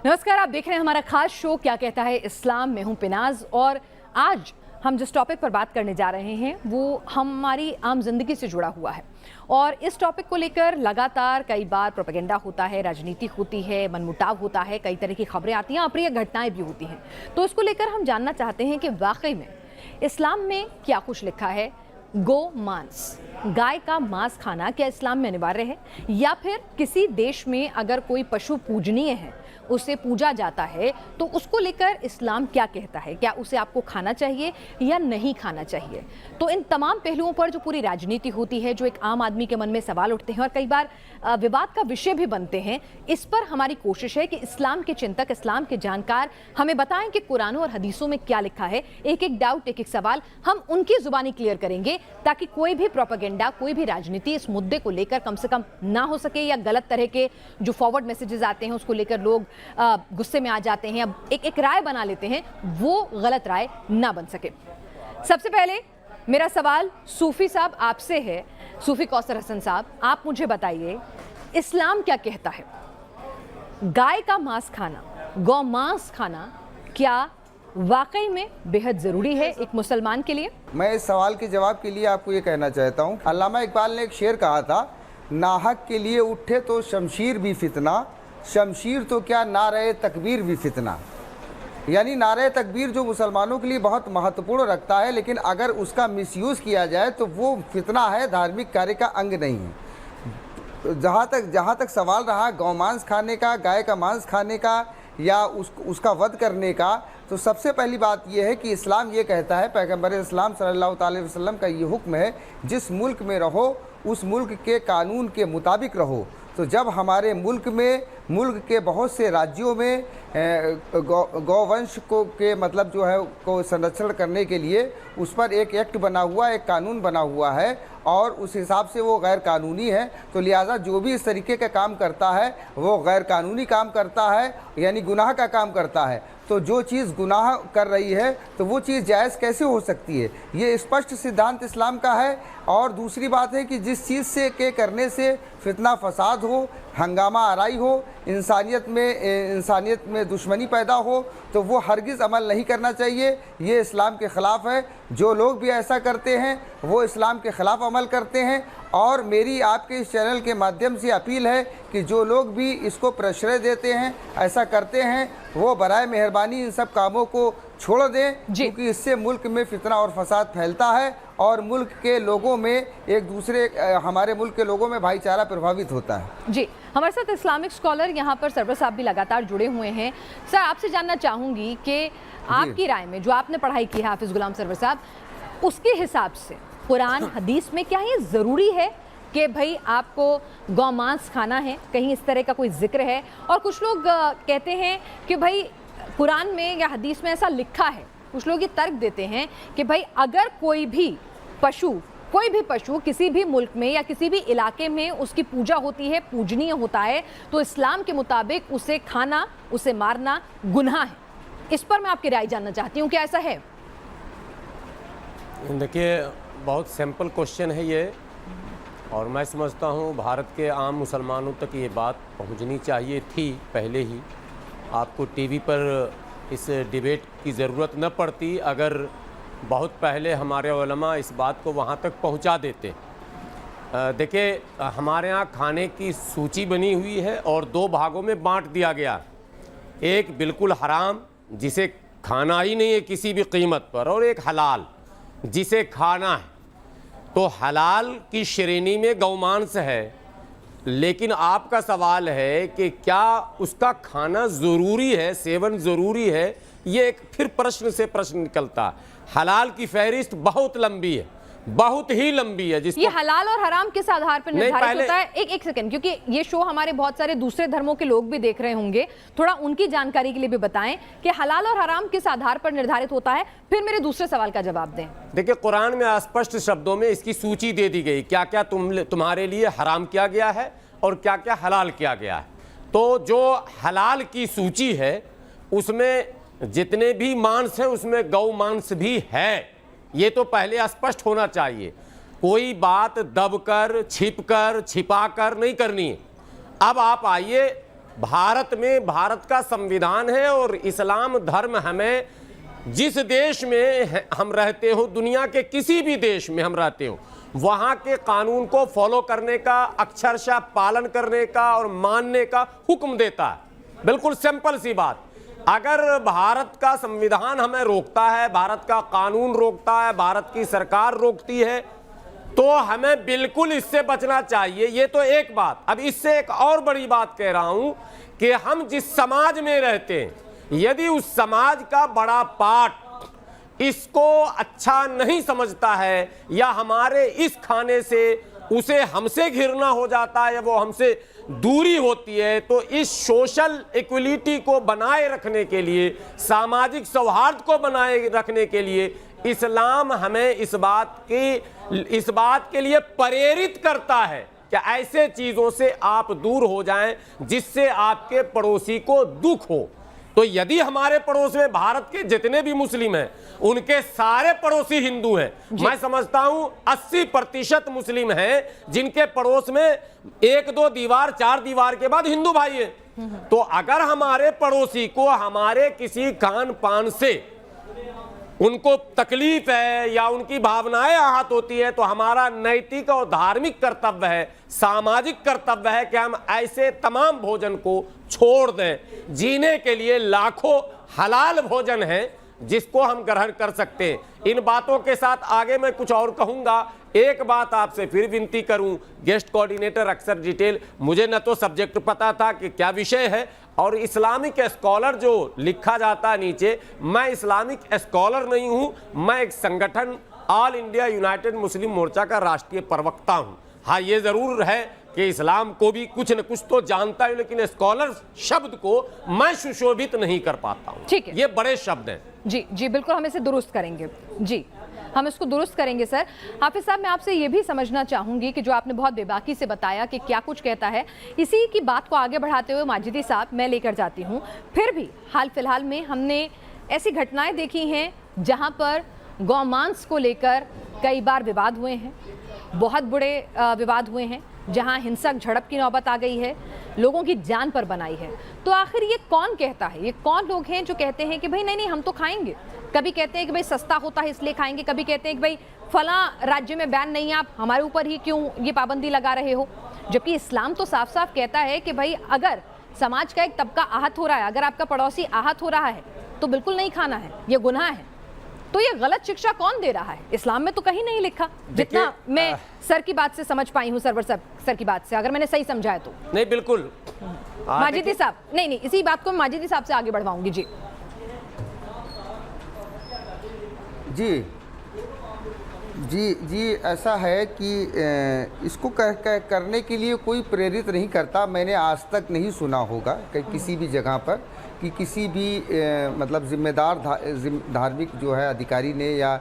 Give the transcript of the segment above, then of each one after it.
नमस्कार, आप देख रहे हैं हमारा खास शो क्या कहता है इस्लाम। मैं हूं पिनाज और आज हम जिस टॉपिक पर बात करने जा रहे हैं वो हमारी आम जिंदगी से जुड़ा हुआ है और इस टॉपिक को लेकर लगातार कई बार प्रोपेगेंडा होता है, राजनीति होती है, मनमुटाव होता है, कई तरह की खबरें आती हैं, अप्रिय घटनाएं भी होती हैं। तो इसको लेकर हम जानना चाहते हैं कि वाकई में इस्लाम में क्या कुछ लिखा है। गो मांस, गाय का मांस खाना क्या इस्लाम में अनिवार्य है, या फिर किसी देश में अगर कोई पशु पूजनीय है, उसे पूजा जाता है, तो उसको लेकर इस्लाम क्या कहता है, क्या उसे आपको खाना चाहिए या नहीं खाना चाहिए। तो इन तमाम पहलुओं पर जो पूरी राजनीति होती है, जो एक आम आदमी के मन में सवाल उठते हैं और कई बार विवाद का विषय भी बनते हैं, इस पर हमारी कोशिश है कि इस्लाम के चिंतक, इस्लाम के जानकार हमें बताएं कि कुरान और हदीसों में क्या लिखा है। एक एक डाउट, एक एक सवाल हम उनकी जुबानी क्लियर करेंगे ताकि कोई भी प्रोपेगेंडा, कोई भी राजनीति इस मुद्दे को लेकर कम से कम ना हो सके, या गलत तरह के जो फॉरवर्ड मैसेजेस आते हैं उसको लेकर लोग गुस्से में आ जाते हैं, अब एक राय बना लेते हैं, वो गलत राय ना बन सके। सबसे पहले मेरा सवाल सूफी साहब आपसे है, सूफी कौसर हसन साहब, आप मुझे बताइए इस्लाम क्या कहता है। गाय का मांस खाना, गौ मांस खाना क्या वाकई में बेहद जरूरी है एक मुसलमान के लिए? मैं इस सवाल के जवाब के लिए आपको ये कहना चाहता हूँ, अल्लामा इकबाल ने एक शेर कहा था, नाहक के लिए उठे तो शमशीर भी फितना, शमशीर तो क्या नारे तकबीर भी फितना। यानी नारे तकबीर जो मुसलमानों के लिए बहुत महत्वपूर्ण रखता है, लेकिन अगर उसका मिसयूज़ किया जाए तो वो फितना है, धार्मिक कार्य का अंग नहीं है। जहाँ तक सवाल रहा गौमांस खाने का, गाय का मांस खाने का या उसका वध करने का, तो सबसे पहली बात यह है कि इस्लाम ये कहता है, पैगंबर इस्लाम सल्लल्लाहु अलैहि वसल्लम का ये हुक्म है, जिस मुल्क में रहो उस मुल्क के कानून के मुताबिक रहो। तो जब हमारे मुल्क के बहुत से राज्यों में गौवंश को के मतलब जो है को संरक्षण करने के लिए उस पर एक एक्ट बना हुआ, एक कानून बना हुआ है और उस हिसाब से वो गैर कानूनी है। तो लिहाजा जो भी इस तरीके का काम करता है वो गैर कानूनी काम करता है, यानी गुनाह का काम करता है। तो जो चीज़ गुनाह कर रही है तो वो चीज़ जायज़ कैसे हो सकती है, ये स्पष्ट सिद्धांत इस्लाम का है। और दूसरी बात है कि जिस चीज़ से के करने से फितना फसाद हो, हंगामा आराई हो, इंसानियत में दुश्मनी पैदा हो, तो वो हरगिज़ अमल नहीं करना चाहिए। ये इस्लाम के ख़िलाफ़ है। जो लोग भी ऐसा करते हैं वो इस्लाम के ख़िलाफ़ अमल करते हैं। और मेरी आपके इस चैनल के माध्यम से अपील है कि जो लोग भी इसको प्रश्रय देते हैं, ऐसा करते हैं, वो बराए मेहरबानी इन सब कामों को छोड़ दें, क्योंकि इससे मुल्क में फितना और फसाद फैलता है और मुल्क के लोगों में हमारे मुल्क के लोगों में भाईचारा प्रभावित होता है। जी, हमारे साथ इस्लामिक स्कॉलर यहाँ पर सरवर साहब भी लगातार जुड़े हुए हैं। सर, आपसे जानना चाहूँगी कि आपकी राय में, जो आपने पढ़ाई की है हाफिज़ गुलाम सरवर साहब, उसके हिसाब से कुरान हदीस में क्या ये ज़रूरी है कि भाई आपको गौमांस खाना है, कहीं इस तरह का कोई जिक्र है? और कुछ लोग कहते हैं कि भाई कुरान में या हदीस में ऐसा लिखा है, कुछ लोग ये तर्क देते हैं कि भाई अगर कोई भी पशु किसी भी मुल्क में या किसी भी इलाके में उसकी पूजा होती है, पूजनीय होता है, तो इस्लाम के मुताबिक उसे खाना, उसे मारना गुनाह है। इस पर मैं आपकी राय जानना चाहती हूँ, क्या ऐसा है? देखिए, बहुत सिंपल क्वेश्चन है ये, और मैं समझता हूँ भारत के आम मुसलमानों तक ये बात पहुँचनी चाहिए थी पहले ही। आपको टीवी पर इस डिबेट की ज़रूरत न पड़ती अगर बहुत पहले हमारे उलमा इस बात को वहाँ तक पहुँचा देते। देखिए, हमारे यहाँ खाने की सूची बनी हुई है और दो भागों में बांट दिया गया। एक बिल्कुल हराम, जिसे खाना ही नहीं है किसी भी कीमत पर, और एक हलाल, जिसे खाना है। तो हलाल की श्रेणी में गौमांस है, लेकिन आपका सवाल है कि क्या उसका खाना ज़रूरी है, सेवन ज़रूरी है, ये एक फिर प्रश्न से प्रश्न निकलता है। हलाल की फहरिस्त बहुत लंबी है, बहुत ही लंबी है। जिसको ये हलाल और हराम किस आधार पर निर्धारित होता है? एक सेकंड, क्योंकि ये शो हमारे बहुत सारे दूसरे धर्मों के लोग भी देख रहे होंगे, थोड़ा उनकी जानकारी के लिए भी बताएं कि हलाल और हराम किस आधार पर निर्धारित होता है, फिर मेरे दूसरे सवाल का जवाब दें। देखिए, कुरान में स्पष्ट शब्दों में इसकी सूची दे दी गई, क्या क्या तुम्हारे लिए हराम किया गया है और क्या क्या हलाल किया गया है। तो जो हलाल की सूची है उसमें जितने भी मांस है उसमें गौ मांस भी है, ये तो पहले स्पष्ट होना चाहिए। कोई बात दबकर, छिपकर, छिपाकर नहीं करनी है। अब आप आइए भारत में भारत का संविधान है और इस्लाम धर्म हमें जिस देश में हम रहते हो, दुनिया के किसी भी देश में हम रहते हो, वहाँ के कानून को फॉलो करने का, अक्षरशः पालन करने का और मानने का हुक्म देता है। बिल्कुल सिंपल सी बात। अगर भारत का संविधान हमें रोकता है, भारत का कानून रोकता है, भारत की सरकार रोकती है, तो हमें बिल्कुल इससे बचना चाहिए। ये तो एक बात। अब इससे एक और बड़ी बात कह रहा हूं कि हम जिस समाज में रहते हैं, यदि उस समाज का बड़ा पार्ट इसको अच्छा नहीं समझता है या हमारे इस खाने से उसे हमसे घिरना हो जाता है या वो हमसे दूरी होती है, तो इस सोशल इक्वलिटी को बनाए रखने के लिए, सामाजिक सौहार्द को बनाए रखने के लिए इस्लाम हमें इस बात के लिए प्रेरित करता है कि ऐसे चीजों से आप दूर हो जाएं जिससे आपके पड़ोसी को दुख हो। तो यदि हमारे पड़ोस में भारत के जितने भी मुस्लिम हैं, उनके सारे पड़ोसी हिंदू हैं, मैं समझता हूं 80% मुस्लिम हैं जिनके पड़ोस में 1-2 दीवार 4 दीवार के बाद हिंदू भाई हैं। तो अगर हमारे पड़ोसी को हमारे किसी खान पान से उनको तकलीफ है या उनकी भावनाएं आहत होती है, तो हमारा नैतिक और धार्मिक कर्तव्य है, सामाजिक कर्तव्य है कि हम ऐसे तमाम भोजन को छोड़ दें। जीने के लिए लाखों हलाल भोजन है जिसको हम ग्रहण कर सकते हैं। इन बातों के साथ आगे मैं कुछ और कहूंगा। एक बात आपसे फिर विनती करूं, गेस्ट कोऑर्डिनेटर अक्सर डिटेल, मुझे न तो सब्जेक्ट पता था कि क्या विषय है, और इस्लामिक स्कॉलर जो लिखा जाता है नीचे, मैं इस्लामिक स्कॉलर नहीं हूं, मैं एक संगठन ऑल इंडिया यूनाइटेड मुस्लिम मोर्चा का राष्ट्रीय प्रवक्ता हूं। हाँ, ये जरूर है कि इस्लाम को भी कुछ न कुछ तो जानता है, लेकिन स्कॉलर शब्द को मैं सुशोभित नहीं कर पाता हूं। ठीक है, ये बड़े शब्द हैं। जी जी बिल्कुल, हम इसे दुरुस्त करेंगे। जी, हम इसको दुरुस्त करेंगे सर। हाफिज साहब, मैं आपसे ये भी समझना चाहूंगी कि जो आपने बहुत बेबाकी से बताया कि क्या कुछ कहता है, इसी की बात को आगे बढ़ाते हुए माजिदी साहब मैं लेकर जाती हूँ। फिर भी हाल फिलहाल में हमने ऐसी घटनाएं देखी हैं जहां पर गौमांस को लेकर कई बार विवाद हुए हैं, बहुत बड़े विवाद हुए हैं, जहां हिंसक झड़प की नौबत आ गई है, लोगों की जान पर बनाई है। तो आखिर ये कौन कहता है, ये कौन लोग हैं जो कहते हैं कि भाई नहीं नहीं हम तो खाएंगे? कभी कहते हैं कि भाई सस्ता होता है इसलिए खाएंगे, कभी कहते हैं कि भाई फलां राज्य में बैन नहीं है, आप हमारे ऊपर ही क्यों ये पाबंदी लगा रहे हो? जबकि इस्लाम तो साफ साफ कहता है कि भाई अगर समाज का एक तबका आहत हो रहा है, अगर आपका पड़ोसी आहत हो रहा है, तो बिल्कुल नहीं खाना है, ये गुनाह है। तो ये गलत शिक्षा कौन दे रहा है? इस्लाम में तो कहीं नहीं लिखा, जितना मैं सर की बात से समझ पाई हूँ, सरवर सर की बात से, अगर मैंने सही समझा है तो। नहीं, बिल्कुल माजिदी साहब, नहीं, इसी बात को मैं माजिदी साहब से आगे बढ़वाऊंगी। जी जी जी जी ऐसा है कि इसको करने के लिए कोई प्रेरित नहीं करता। मैंने आज तक नहीं सुना होगा किसी भी जगह पर कि किसी भी मतलब जिम्मेदार धार्मिक जो है अधिकारी ने या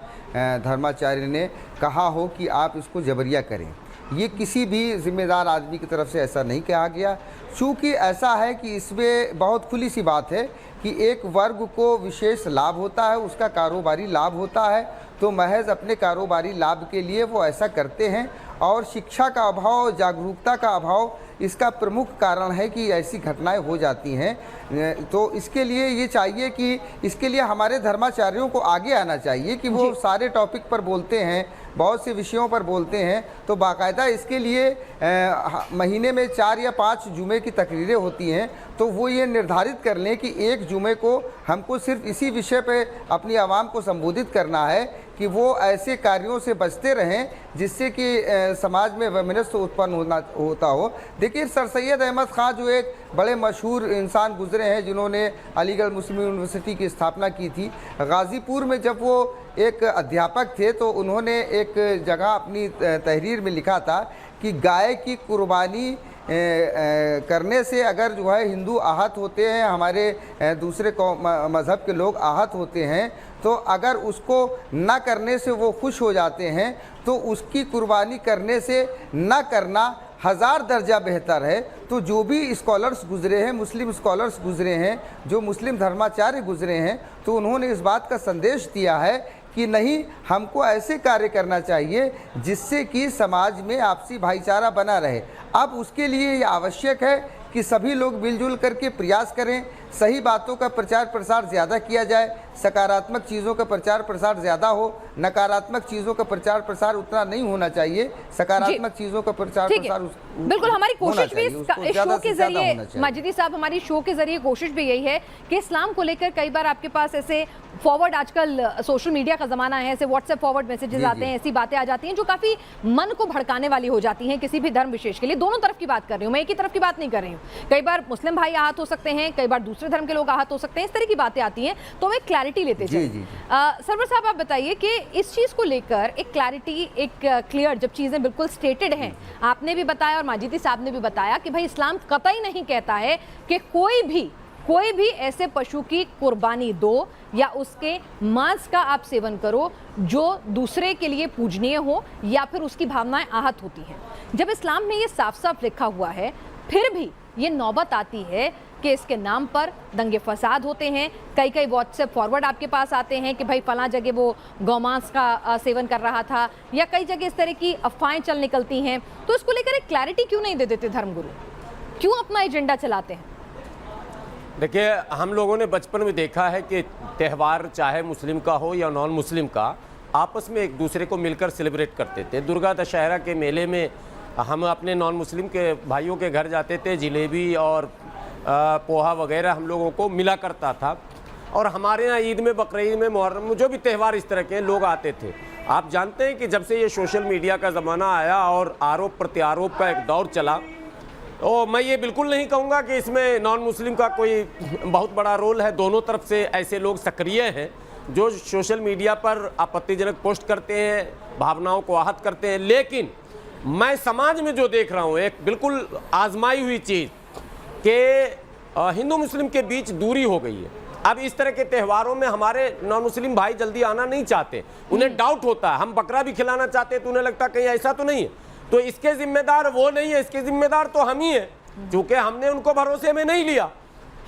धर्माचार्य ने कहा हो कि आप इसको जबरिया करें। ये किसी भी जिम्मेदार आदमी की तरफ से ऐसा नहीं कहा गया। चूँकि ऐसा है कि इसमें बहुत खुली सी बात है कि एक वर्ग को विशेष लाभ होता है, उसका कारोबारी लाभ होता है, तो महज अपने कारोबारी लाभ के लिए वो ऐसा करते हैं। और शिक्षा का अभाव, जागरूकता का अभाव इसका प्रमुख कारण है कि ऐसी घटनाएं हो जाती हैं। तो इसके लिए ये चाहिए कि इसके लिए हमारे धर्माचार्यों को आगे आना चाहिए कि वो सारे टॉपिक पर बोलते हैं, बहुत से विषयों पर बोलते हैं, तो बाकायदा इसके लिए महीने में 4 या 5 जुमे की तकरीरें होती हैं, तो वो ये निर्धारित कर लें कि एक जुमे को हमको सिर्फ इसी विषय पे अपनी आवाम को संबोधित करना है कि वो ऐसे कार्यों से बचते रहें जिससे कि समाज में वैमनस्य उत्पन्न होता हो। देखिए, सर सैयद अहमद ख़ान जो एक बड़े मशहूर इंसान गुजरे हैं, जिन्होंने अलीगढ़ मुस्लिम यूनिवर्सिटी की स्थापना की थी। गाज़ीपुर में जब वो एक अध्यापक थे तो उन्होंने एक जगह अपनी तहरीर में लिखा था कि गाय की कुर्बानी करने से अगर जो है हिंदू आहत होते हैं, हमारे दूसरे मज़हब के लोग आहत होते हैं, तो अगर उसको न करने से वो खुश हो जाते हैं, तो उसकी कुर्बानी करने से न करना 1000 दर्जा बेहतर है। तो जो भी स्कॉलर्स गुजरे हैं, मुस्लिम स्कॉलर्स गुजरे हैं, जो मुस्लिम धर्माचार्य गुजरे हैं, तो उन्होंने इस बात का संदेश दिया है कि नहीं, हमको ऐसे कार्य करना चाहिए जिससे कि समाज में आपसी भाईचारा बना रहे। अब उसके लिए ये आवश्यक है कि सभी लोग मिलजुल करके प्रयास करें, सही बातों का प्रचार प्रसार ज़्यादा किया जाए, सकारात्मक चीज़ों का प्रचार प्रसार ज़्यादा हो, नकारात्मक चीज़ों का प्रचार प्रसार उतना नहीं होना चाहिए, सकारात्मक चीज़ों का प्रचार प्रसार बिल्कुल हमारी कोशिश भी इस शो के जरिए, माजिदी साहब, हमारी शो के जरिए कोशिश भी यही है कि इस्लाम को लेकर कई बार आपके पास ऐसे फॉरवर्ड, आजकल सोशल मीडिया का ज़माना है, ऐसे व्हाट्सएप फॉरवर्ड मैसेजेस आते हैं, ऐसी बातें आ जाती हैं जो काफ़ी मन को भड़काने वाली हो जाती हैं किसी भी धर्म विशेष के लिए। दोनों तरफ की बात कर रही हूँ मैं, एक ही तरफ की बात नहीं कर रही हूँ। कई बार मुस्लिम भाई आहत हो सकते हैं, कई बार दूसरे धर्म के लोग आहत हो सकते हैं, इस तरह की बातें आती हैं, तो हमें क्लैरिटी लेते चलिए। सरवर साहब, आप बताइए कि इस चीज़ को लेकर एक क्लैरिटी, एक क्लियर, जब चीज़ें बिल्कुल स्टेटेड हैं, आपने भी बताया और माजिदी साहब ने भी बताया कि भाई इस्लाम कतई नहीं कहता है कि कोई भी ऐसे पशु की कुर्बानी दो या उसके मांस का आप सेवन करो जो दूसरे के लिए पूजनीय हो या फिर उसकी भावनाएं आहत होती हैं। जब इस्लाम में ये साफ साफ लिखा हुआ है, फिर भी ये नौबत आती है कि इसके नाम पर दंगे फसाद होते हैं। कई व्हाट्सएप फॉरवर्ड आपके पास आते हैं कि भाई फलां जगह वो गौमांस का सेवन कर रहा था, या कई जगह इस तरह की अफवाहें चल निकलती हैं। तो इसको लेकर एक क्लैरिटी क्यों नहीं दे देते धर्मगुरु, क्यों अपना एजेंडा चलाते हैं? देखिए, हम लोगों ने बचपन में देखा है कि त्यौहार चाहे मुस्लिम का हो या नॉन मुस्लिम का, आपस में एक दूसरे को मिलकर सेलिब्रेट करते थे। दुर्गा दशहरा के मेले में हम अपने नॉन मुस्लिम के भाइयों के घर जाते थे, जलेबी और पोहा वगैरह हम लोगों को मिला करता था। और हमारे यहाँ ईद में, बकरीद में, मुहर्रम में, जो भी त्यौहार इस तरह के लोग आते थे। आप जानते हैं कि जब से ये सोशल मीडिया का ज़माना आया और आरोप प्रत्यारोप का एक दौर चला, तो मैं ये बिल्कुल नहीं कहूँगा कि इसमें नॉन मुस्लिम का कोई बहुत बड़ा रोल है। दोनों तरफ से ऐसे लोग सक्रिय हैं जो सोशल मीडिया पर आपत्तिजनक पोस्ट करते हैं, भावनाओं को आहत करते हैं। लेकिन मैं समाज में जो देख रहा हूँ, एक बिल्कुल आजमाई हुई चीज़ कि हिंदू मुस्लिम के बीच दूरी हो गई है। अब इस तरह के त्योहारों में हमारे नॉन मुस्लिम भाई जल्दी आना नहीं चाहते, उन्हें डाउट होता है। हम बकरा भी खिलाना चाहते हैं तो उन्हें लगता कहीं ऐसा तो नहीं है, तो इसके जिम्मेदार वो नहीं है, इसके जिम्मेदार तो हम ही है, क्योंकि हमने उनको भरोसे में नहीं लिया।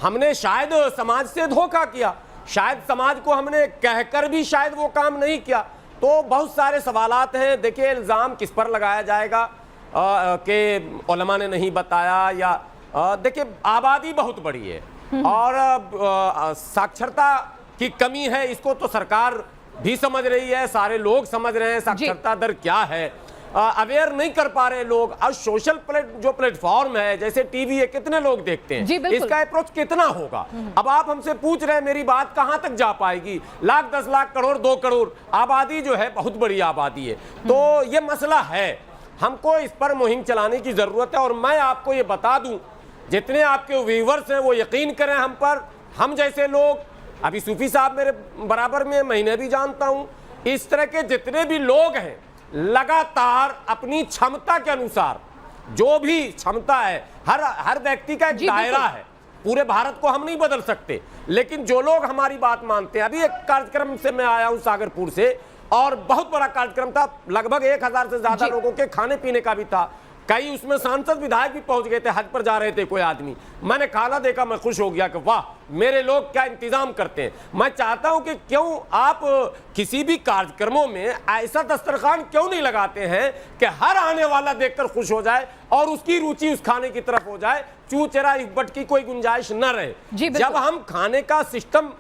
हमने शायद समाज से धोखा किया, शायद समाज को हमने कहकर भी शायद वो काम नहीं किया। तो बहुत सारे सवालात हैं। देखिए, इल्ज़ाम किस पर लगाया जाएगा कि उलमा ने नहीं बताया, या देखिए आबादी बहुत बड़ी है और साक्षरता की कमी है, इसको तो सरकार भी समझ रही है, सारे लोग समझ रहे हैं साक्षरता दर क्या है। अवेयर नहीं कर पा रहे लोग। और सोशल जो प्लेटफॉर्म है, जैसे टीवी है, कितने लोग देखते हैं, इसका अप्रोच कितना होगा। अब आप हमसे पूछ रहे हैं, मेरी बात कहां तक जा पाएगी? लाख, 10 लाख, करोड़, 2 करोड़ आबादी जो है, बहुत बड़ी आबादी है। तो ये मसला है, हमको इस पर मुहिम चलाने की जरूरत है। और मैं आपको ये बता दूं, जितने आपके व्यूवर्स हैं वो यकीन करें हम पर, हम जैसे लोग, अभी सूफी साहब मेरे बराबर में, मैं भी जानता हूं, इस तरह के जितने भी लोग हैं, लगातार अपनी क्षमता के अनुसार, जो भी क्षमता है, हर व्यक्ति का एक दायरा है। पूरे भारत को हम नहीं बदल सकते, लेकिन जो लोग हमारी बात मानते हैं। अभी एक कार्यक्रम से मैं आया हूं सागरपुर से, और बहुत बड़ा कार्यक्रम था, लगभग 1000 से ज्यादा लोगों के खाने पीने का भी था। कई उसमें सांसद विधायक भी पहुंच गए थे, हज पर जा रहे थे कोई आदमी। मैंने खाना देखा, मैं खुश हो गया कि वाह, मेरे लोग क्या इंतजाम करते हैं। मैं चाहता हूं कि क्यों आप किसी भी कार्यक्रमों में ऐसा दस्तरखान क्यों नहीं लगाते हैं कि हर आने वाला देखकर खुश हो जाए और उसकी रुचि उस खाने की तरफ हो जाए, चू चेरा इब्बट की कोई गुंजाइश न रहे। जब हम खाने का सिस्टम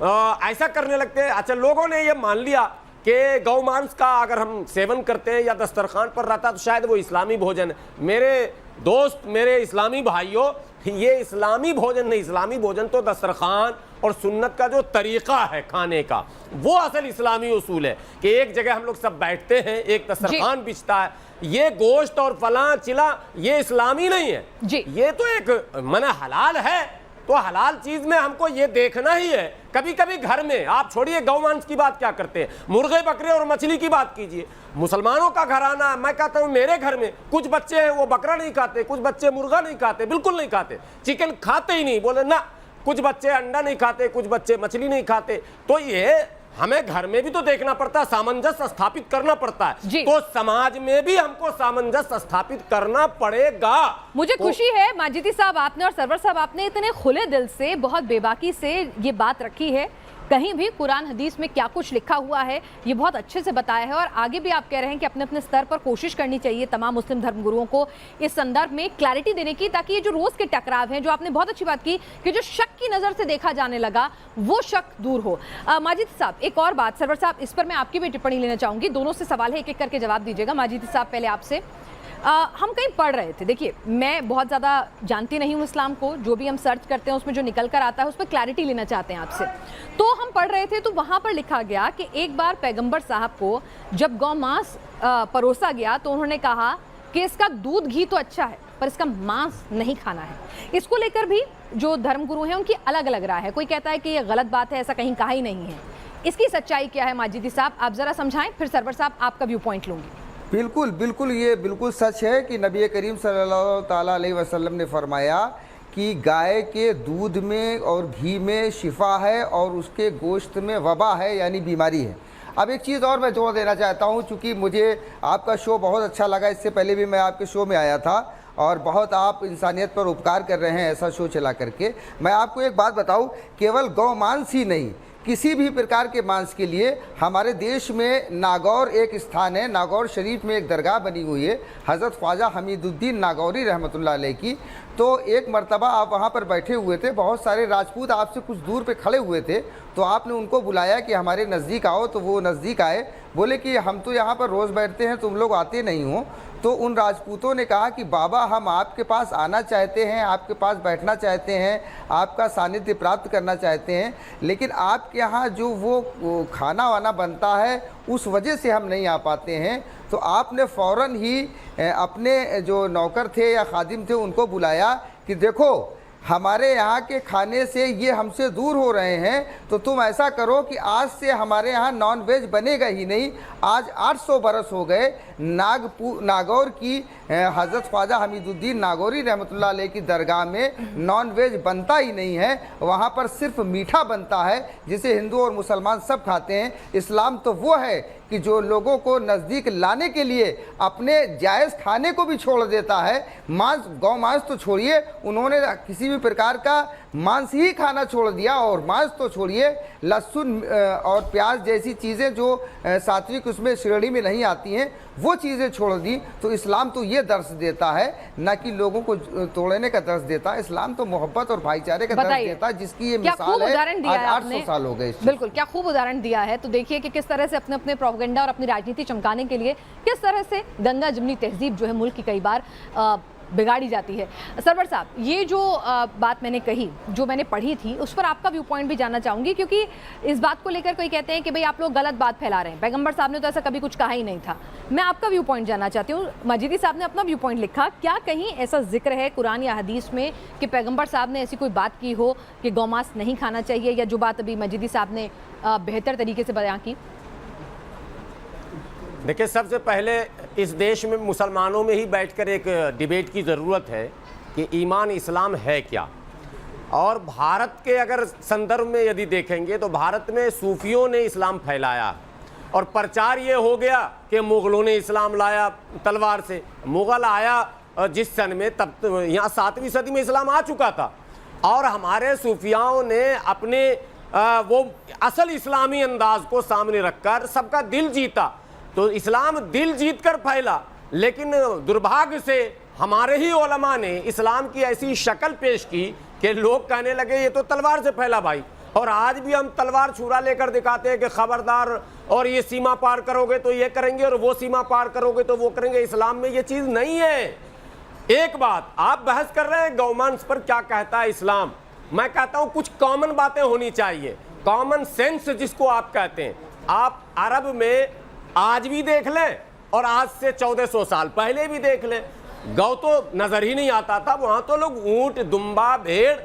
ऐसा करने लगते हैं, अच्छा लोगों ने ये मान लिया कि गौमांस का अगर हम सेवन करते हैं या दस्तरखान पर रहता तो शायद वो इस्लामी भोजन है। मेरे दोस्त, मेरे इस्लामी भाइयों, ये इस्लामी भोजन नहीं, इस्लामी भोजन तो दस्तरखान और सुन्नत का जो तरीका है खाने का, वो असल इस्लामी उसूल है कि एक जगह हम लोग सब बैठते हैं, एक दस्तरखान बिछता है। ये गोश्त और फलां चिला, ये इस्लामी नहीं है जी। ये तो एक मना हलाल है, तो हलाल चीज में हमको ये देखना ही है। कभी कभी घर में, आप छोड़िए गौमांस की बात, क्या करते हैं, मुर्गे, बकरे और मछली की बात कीजिए। मुसलमानों का घराना, मैं कहता हूं मेरे घर में कुछ बच्चे हैं वो बकरा नहीं खाते, कुछ बच्चे मुर्गा नहीं खाते, बिल्कुल नहीं खाते, चिकन खाते ही नहीं, बोले ना। कुछ बच्चे अंडा नहीं खाते, कुछ बच्चे मछली नहीं खाते। तो ये हमें घर में भी तो देखना पड़ता है, सामंजस्य स्थापित करना पड़ता है। तो समाज में भी हमको सामंजस्य स्थापित करना पड़ेगा। मुझे खुशी है माजिदी साहब, आपने और सरवर साहब, आपने इतने खुले दिल से, बहुत बेबाकी से ये बात रखी है कहीं भी कुरान हदीस में क्या कुछ लिखा हुआ है ये बहुत अच्छे से बताया है। और आगे भी आप कह रहे हैं कि अपने अपने स्तर पर कोशिश करनी चाहिए तमाम मुस्लिम धर्मगुरुओं को इस संदर्भ में क्लैरिटी देने की, ताकि ये जो रोज के टकराव हैं, जो आपने बहुत अच्छी बात की कि जो शक की नज़र से देखा जाने लगा वो शक दूर हो। माजिद साहब, एक और बात, सरवर साहब, इस पर मैं आपकी भी टिप्पणी लेना चाहूँगी। दोनों से सवाल है, एक एक करके जवाब दीजिएगा। माजिद साहब, पहले आपसे। हम कहीं पढ़ रहे थे, देखिए मैं बहुत ज़्यादा जानती नहीं हूँ इस्लाम को, जो भी हम सर्च करते हैं उसमें जो निकल कर आता है उस पर क्लैरिटी लेना चाहते हैं आपसे। तो हम पढ़ रहे थे तो वहाँ पर लिखा गया कि एक बार पैगंबर साहब को जब गौ मांस परोसा गया तो उन्होंने कहा कि इसका दूध घी तो अच्छा है पर इसका मांस नहीं खाना है। इसको लेकर भी जो धर्मगुरु हैं उनकी अलग अलग राय है। कोई कहता है कि ये गलत बात है, ऐसा कहीं कहा ही नहीं है। इसकी सच्चाई क्या है माजिदी साहब, आप ज़रा समझाएं, फिर सरवर साहब आपका व्यू पॉइंट लूँगी। बिल्कुल बिल्कुल, ये बिल्कुल सच है कि नबी करीम सल्लल्लाहु ताला अलैहि वसल्लम ने फरमाया कि गाय के दूध में और घी में शिफा है और उसके गोश्त में वबा है, यानी बीमारी है। अब एक चीज़ और मैं जोड़ देना चाहता हूँ, चूँकि मुझे आपका शो बहुत अच्छा लगा, इससे पहले भी मैं आपके शो में आया था और बहुत आप इंसानियत पर उपकार कर रहे हैं ऐसा शो चला करके। मैं आपको एक बात बताऊँ, केवल गौ मांस ही नहीं, किसी भी प्रकार के मांस के लिए हमारे देश में नागौर एक स्थान है, नागौर शरीफ में एक दरगाह बनी हुई है हज़रत ख्वाजा हमीदुद्दीन नागौरी रहमतुल्लाह अलैह की। तो एक मर्तबा आप वहाँ पर बैठे हुए थे, बहुत सारे राजपूत आपसे कुछ दूर पे खड़े हुए थे, तो आपने उनको बुलाया कि हमारे नज़दीक आओ, तो वो नज़दीक आए। बोले कि हम तो यहाँ पर रोज़ बैठते हैं, तुम लोग आते नहीं हो। तो उन राजपूतों ने कहा कि बाबा हम आपके पास आना चाहते हैं, आपके पास बैठना चाहते हैं, आपका सानिध्य प्राप्त करना चाहते हैं, लेकिन आपके यहाँ जो वो खाना वाना बनता है उस वजह से हम नहीं आ पाते हैं। तो आपने फ़ौरन ही अपने जो नौकर थे या खादिम थे उनको बुलाया कि देखो हमारे यहाँ के खाने से ये हमसे दूर हो रहे हैं, तो तुम ऐसा करो कि आज से हमारे यहाँ नॉन वेज बनेगा ही नहीं। आज 800 बरस हो गए नागौर की हज़रत ख्वाजा हमीदुद्दीन नागौरी रहमतुल्लाह अलैह की दरगाह में नॉन वेज बनता ही नहीं है, वहाँ पर सिर्फ मीठा बनता है जिसे हिंदू और मुसलमान सब खाते हैं। इस्लाम तो वो है कि जो लोगों को नज़दीक लाने के लिए अपने जायज़ खाने को भी छोड़ देता है। मांस, गौ मांस तो छोड़िए, उन्होंने किसी भी प्रकार का मांस ही खाना छोड़ दिया, और मांस तो छोड़िए, लहसुन और प्याज जैसी चीज़ें जो सात्विक उसमें श्रेणी में नहीं आती हैं वो चीज़ें छोड़ दी। तो इस्लाम तो ये दर्श देता है, ना कि लोगों को तोड़ने का दर्श देता है। इस्लाम तो मोहब्बत और भाईचारे का दर्श देता है, जिसकी ये मिसाल है। आज 800 साल हो गए। बिल्कुल, क्या खूब उदाहरण दिया है। तो देखिए कि किस तरह से अपने अपने प्रोपेगेंडा और अपनी राजनीति चमकाने के लिए किस तरह से गंगा जमनी तहजीब जो है मुल्क की कई बार बिगाड़ी जाती है। सरवर साहब, ये जो बात मैंने कही, जो मैंने पढ़ी थी, उस पर आपका व्यू पॉइंट भी जानना चाहूँगी, क्योंकि इस बात को लेकर कोई कहते हैं कि भाई आप लोग गलत बात फैला रहे हैं, पैगंबर साहब ने तो ऐसा कभी कुछ कहा ही नहीं था। मैं आपका व्यू पॉइंट जानना चाहती हूँ। मजीदी साहब ने अपना व्यू पॉइंट लिखा, क्या कहीं ऐसा जिक्र है कुरान या हदीस में कि पैगंबर साहब ने ऐसी कोई बात की हो कि गौमांस नहीं खाना चाहिए, या जो बात अभी मजीदी साहब ने बेहतर तरीके से बयां की? देखिए, सबसे पहले इस देश में मुसलमानों में ही बैठकर एक डिबेट की ज़रूरत है कि ईमान इस्लाम है क्या। और भारत के अगर संदर्भ में यदि देखेंगे तो भारत में सूफियों ने इस्लाम फैलाया, और प्रचार ये हो गया कि मुग़लों ने इस्लाम लाया तलवार से। मुग़ल आया जिस सन में, तब तो यहाँ 7वीं सदी में इस्लाम आ चुका था, और हमारे सूफियाओं ने अपने वो असल इस्लामी अंदाज को सामने रखकर सबका दिल जीता। तो इस्लाम दिल जीत कर फैला, लेकिन दुर्भाग्य से हमारे ही उलमा ने इस्लाम की ऐसी शक्ल पेश की कि लोग कहने लगे ये तो तलवार से फैला भाई। और आज भी हम तलवार छुरा लेकर दिखाते हैं कि खबरदार, और ये सीमा पार करोगे तो ये करेंगे, और वो सीमा पार करोगे तो वो करेंगे। इस्लाम में ये चीज़ नहीं है। एक बात, आप बहस कर रहे हैं गौमांस पर क्या कहता है इस्लाम। मैं कहता हूँ कुछ कॉमन बातें होनी चाहिए, कॉमन सेंस जिसको आप कहते हैं। आप अरब में आज भी देख लें और आज से 1400 साल पहले भी देख लें, गौ तो नज़र ही नहीं आता था। वहाँ तो लोग ऊँट, दुम्बा, भेड़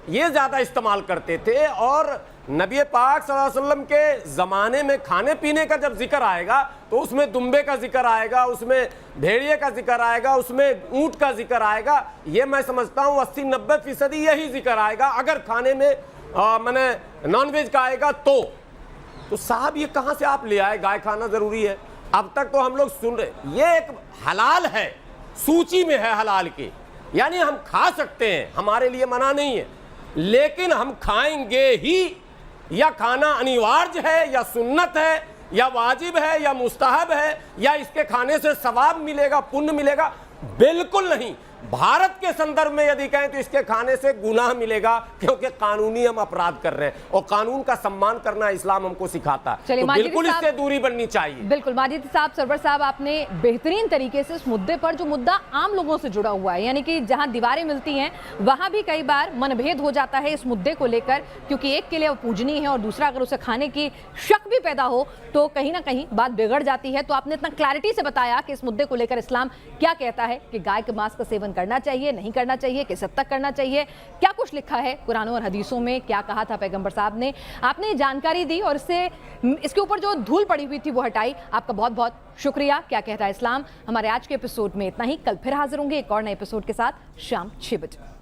ये ज़्यादा इस्तेमाल करते थे। और नबी पाक सल्लल्लाहु अलैहि वसल्लम के ज़माने में खाने पीने का जब जिक्र आएगा तो उसमें दुम्बे का जिक्र आएगा, उसमें भेड़िए का जिक्र आएगा, उसमें ऊँट का जिक्र आएगा। ये मैं समझता हूँ 80-90% यही जिक्र आएगा। अगर खाने में मैंने नॉनवेज का आएगा तो साहब ये कहाँ से आप ले आए गाय खाना ज़रूरी है। अब तक तो हम लोग सुन रहे, ये एक हलाल है, सूची में है हलाल की, यानी हम खा सकते हैं, हमारे लिए मना नहीं है, लेकिन हम खाएंगे ही या खाना अनिवार्य है या सुन्नत है या वाजिब है या मुस्तहब है या इसके खाने से सवाब मिलेगा, पुण्य मिलेगा? बिल्कुल नहीं। भारत के संदर्भ में यदि कहें तो इसके खाने से गुनाह मिलेगा, क्योंकि कानूनी हम अपराध कर रहे हैं और कानून का सम्मान करना इस्लाम हमको सिखाता है। तो बिल्कुल इससे दूरी बननी चाहिए। बिल्कुल माजिद साहब, सरवर साहब, आपने बेहतरीन तरीके से इस मुद्दे पर, जो मुद्दा आम लोगों से जुड़ा हुआ है, यानी कि जहां दीवारें मिलती हैं वहां भी कई बार मनभेद हो जाता है इस मुद्दे को लेकर, क्योंकि एक के लिए वो पूजनीय है और दूसरा अगर उसे खाने की शक भी पैदा हो तो कहीं ना कहीं बात बिगड़ जाती है। तो आपने इतना क्लैरिटी से बताया कि इस मुद्दे को लेकर इस्लाम क्या कहता है कि गाय के मांस का सेवन करना चाहिए, नहीं करना चाहिए, किस हद तक करना चाहिए, क्या कुछ लिखा है कुरान और हदीसों में, क्या कहा था पैगंबर साहब ने। आपने जानकारी दी और इसके ऊपर जो धूल पड़ी हुई थी वो हटाई। आपका बहुत बहुत शुक्रिया। क्या कहता है इस्लाम हमारे आज के एपिसोड में इतना ही। कल फिर हाजिर होंगे एक और नए एपिसोड के साथ शाम 6 बजे।